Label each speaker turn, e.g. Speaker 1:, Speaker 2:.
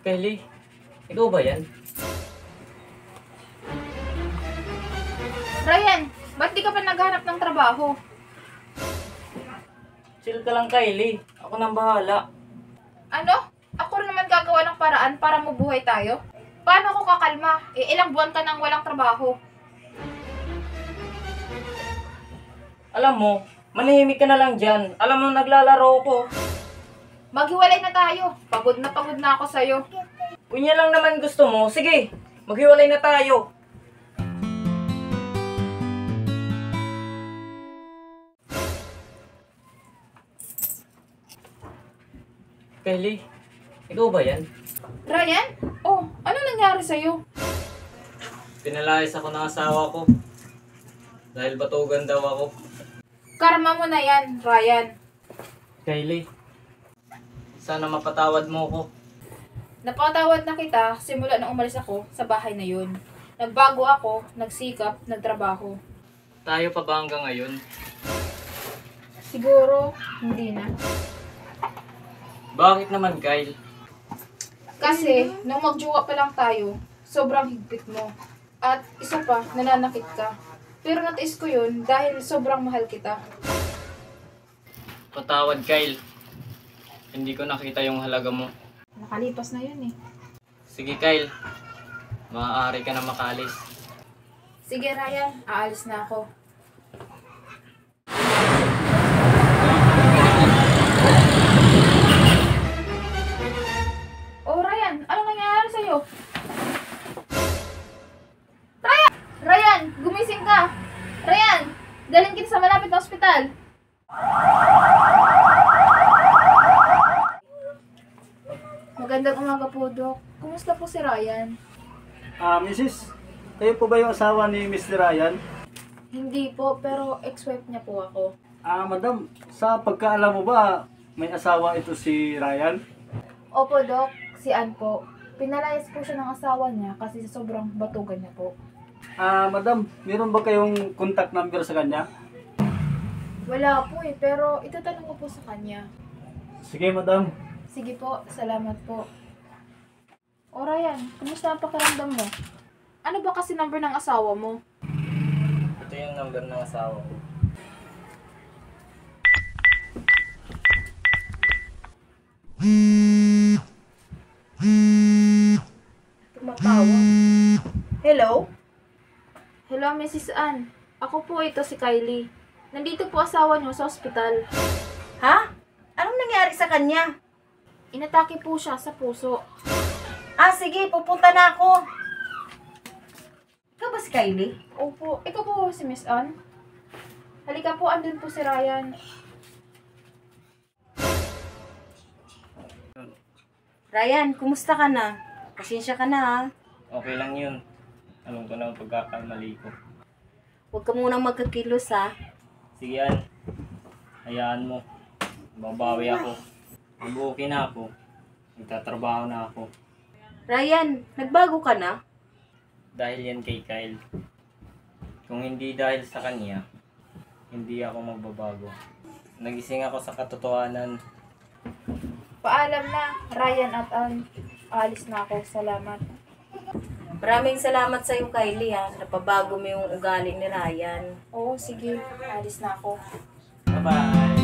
Speaker 1: Kylie, ikaw ba yan?
Speaker 2: Ryan, ba't di ka pa naghanap ng trabaho?
Speaker 1: Chill ka lang, Kylie. Ako nang bahala.
Speaker 2: Ano? Ako rin naman gagawa ng paraan para mabuhay tayo? Paano ako kakalma? Ilang buwan ka nang walang trabaho.
Speaker 1: Alam mo, manahimik ka na lang dyan. Alam mo, naglalaro ko.
Speaker 2: Maghiwalay na tayo. Pagod na ako sa'yo.
Speaker 1: Kung yan lang naman gusto mo, sige, maghiwalay na tayo. Kylie, ikaw ba yan?
Speaker 2: Ryan? Oh, ano nangyari sa'yo?
Speaker 1: Pinalayas ako ng asawa ko. Dahil batugan daw ako.
Speaker 2: Karma mo na yan, Ryan.
Speaker 1: Kylie, sana mapatawad mo ko.
Speaker 2: Napatawad na kita simula nang umalis ako sa bahay na yun. Nagbago ako, nagsikap, nagtrabaho.
Speaker 1: Tayo pa ba hanggang ngayon?
Speaker 2: Siguro, hindi na.
Speaker 1: Bakit naman, Kyle?
Speaker 2: Kasi, nung magjowa pa lang tayo, sobrang higpit mo. At isa pa, nananakit ka. Pero natiis ko yun dahil sobrang mahal kita.
Speaker 1: Patawad, Kyle. Hindi ko nakita yung halaga mo.
Speaker 2: Nakalipas na yun eh.
Speaker 1: Sige, Kyle. Maaari ka na makaalis.
Speaker 2: Sige Ryan, aalis na ako. Oh Ryan, ano nangyayari sa'yo? Ryan, gumising ka! Ryan, dalhin kita sa malapit na ospital. Magandang umaga po, Dok. Kumusta po si Ryan?
Speaker 3: Mrs. Kayo po ba yung asawa ni Mr. Ryan?
Speaker 2: Hindi po, pero ex-wife niya po ako.
Speaker 3: Madam, sa pagkaalam mo ba, may asawa ito si Ryan?
Speaker 2: Opo, Dok. Si Ann po. Pinalayas po siya ng asawa niya kasi sa sobrang batugan niya po.
Speaker 3: Madam, meron ba kayong contact number sa kanya?
Speaker 2: Wala po eh, pero itatanong ko po sa kanya.
Speaker 3: Sige, madam.
Speaker 2: Sige po, salamat po. O Ryan, kumusta ang pakiramdam mo? Ano ba kasi number ng asawa mo?
Speaker 1: Ito yung number ng asawa ko.
Speaker 2: Tumatawag.
Speaker 4: Hello?
Speaker 2: Hello, Mrs. Ann. Ako po ito si Kylie. Nandito po asawa niyo sa ospital.
Speaker 4: Ha? Anong nangyari sa kanya?
Speaker 2: Inatake po siya sa puso.
Speaker 4: Sige, pupunta na ako. Ikaw ba si Kylie?
Speaker 2: Opo, ikaw po si Miss Ann? Halika po, andun po si Ryan.
Speaker 4: Ryan, kumusta ka na? Pasensya ka na ha.
Speaker 1: Okay lang yun. Alam ko na ang pagkakamali ko.
Speaker 4: Huwag ka munang magkakilos ha.
Speaker 1: Sige, Ann. Hayaan mo. Babawi ako. Mag-okay na ako. Magtatrabaho na ako.
Speaker 4: Ryan, nagbago ka na?
Speaker 1: Dahil yan kay Kyle. Kung hindi dahil sa kanya, hindi ako magbabago. Nagising ako sa katotohanan.
Speaker 2: Paalam na, Ryan at Ann. Alis na ako, salamat.
Speaker 4: Maraming salamat sa iyo, Kylie ha. Napabago mo yung ugali ni Ryan.
Speaker 2: Oo, sige, alis na ako.
Speaker 1: Bye-bye!